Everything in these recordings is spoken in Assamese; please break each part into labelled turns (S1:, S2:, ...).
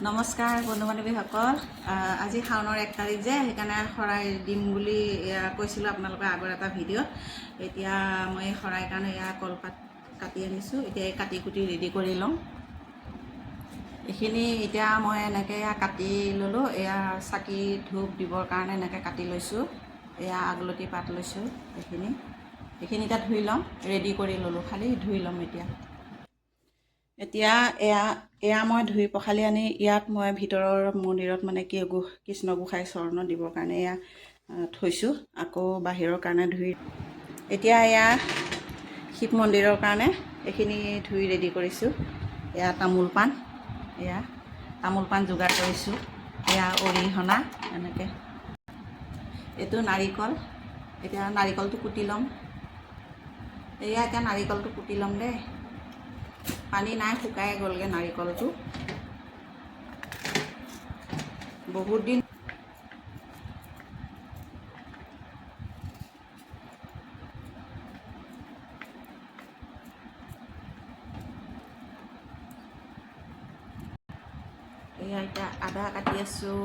S1: নমস্কাৰ বন্ধু বান্ধৱীসকল, আজি শাওনৰ 1 তাৰিখ যে সেইকাৰণে শৰাই দিম বুলি কৈছিলোঁ আপোনালোকে আগৰ এটা ভিডিঅ'। এতিয়া মই শৰাই কাৰণে কলপাত কাটি আনিছোঁ। এতিয়া কাটি কুটি ৰেডি কৰি লওঁ। এইখিনি এতিয়া মই এনেকৈ কাটি ল'লোঁ। এয়া চাকি ধূপ দিবৰ কাৰণে এনেকৈ কাটি লৈছোঁ। এয়া আগলতি পাত লৈছোঁ। এইখিনি এতিয়া ধুই ল'ম। ৰেডি কৰি ল'লোঁ, খালি ধুই ল'ম। এতিয়া এয়া মই ধুই পখালি আনি ইয়াত মই ভিতৰৰ মন্দিৰত মানে কৃষ্ণ গোসাঁই চৰণত দিবৰ কাৰণে এয়া থৈছোঁ। আকৌ বাহিৰৰ কাৰণে ধুই এতিয়া এয়া শিৱ মন্দিৰৰ কাৰণে এইখিনি ধুই ৰেডি কৰিছোঁ। এয়া তামোল পাণ যোগাৰ কৰিছোঁ। এয়া অৰিহণা এনেকৈ, এইটো নাৰিকল। এতিয়া নাৰিকলটো কুটি ল'ম। এতিয়া নাৰিকলটো কুটি ল'ম দেই। পানী নাই, শুকাই গ'লগৈ নাৰিকলটো। বহুত দিন এয়া এতিয়া আদা কাটি আছোঁ।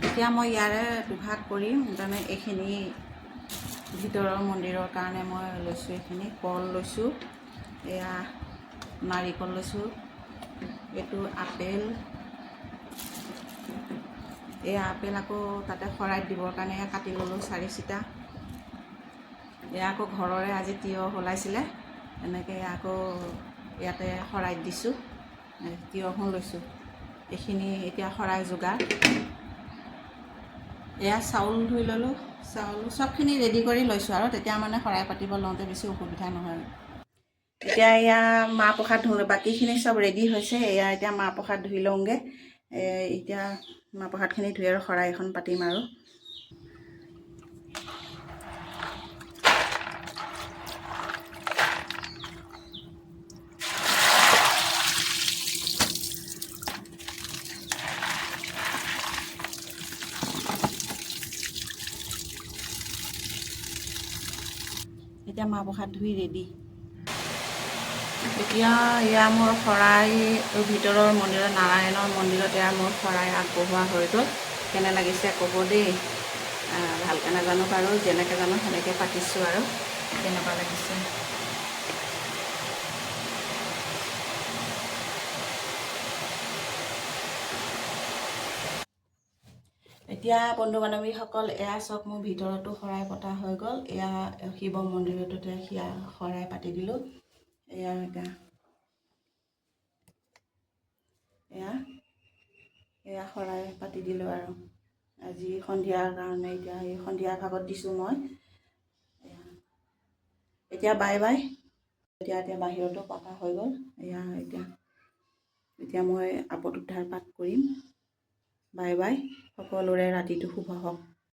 S1: এতিয়া মই ইয়াৰে দুভাগ কৰিম। তাৰমানে এইখিনি ভিতৰৰ মন্দিৰৰ কাৰণে মই লৈছোঁ। এইখিনি কল লৈছোঁ, এয়া নাৰিকল লৈছোঁ, এইটো আপেল, এয়া আপেল আকৌ তাতে শৰাইত দিবৰ কাৰণে কাটি ল'লোঁ 4 চিটা। এয়া আকৌ ঘৰৰে আজি তিয়ঁহ ওলাইছিলে, এনেকৈ আকৌ ইয়াতে শৰাইত দিছোঁ। তিয়ঁহো লৈছোঁ। এইখিনি এতিয়া শৰাই যোগাৰ। এয়া চাউল ধুই ল'লোঁ। চবখিনি ৰেডি কৰি লৈছোঁ আৰু তেতিয়া মানে শৰাই পাতিব লওঁতে বেছি অসুবিধা নহয়। এতিয়া এয়া মাহ প্ৰসাদ বাকীখিনি চব ৰেডি হৈছে। এয়া এতিয়া মাহ প্ৰসাদ ধুই লওঁগৈ। এতিয়া মাহ প্ৰসাদখিনি ধুই আৰু শৰাই এখন পাতিম আৰু। এতিয়া মাহ প্ৰসাদ ধুই ৰেডি। এতিয়া এয়া মোৰ শৰাই ভিতৰৰ মন্দিৰত, নাৰায়ণৰ মন্দিৰত এয়া মোৰ শৰাই আগবঢ়োৱা হৈ গ'ল। কেনে লাগিছে ক'ব দেই। ভালকৈ নাজানো বাৰু, যেনেকৈ জানো সেনেকৈ পাতিছোঁ আৰু। কেনেকুৱা লাগিছে। এতিয়া বন্ধু বান্ধৱীসকল, এয়া চব মোৰ ভিতৰতো শৰাই পতা হৈ গ'ল। এয়া শিৱ মন্দিৰটোতে শৰাই পাতি দিলোঁ। এয়া শৰাই পাতি দিলোঁ আৰু আজি সন্ধিয়াৰ কাৰণে। এতিয়া এই সন্ধিয়া ভাগত দিছোঁ মই। এতিয়া বাই বাই। এতিয়া বাহিৰতো পতা হৈ গ'ল। এতিয়া মই আপদ উদ্ধাৰ পাঠ কৰিম। Bye bye. সকলোৰে ৰাতিটো শুভ হওক।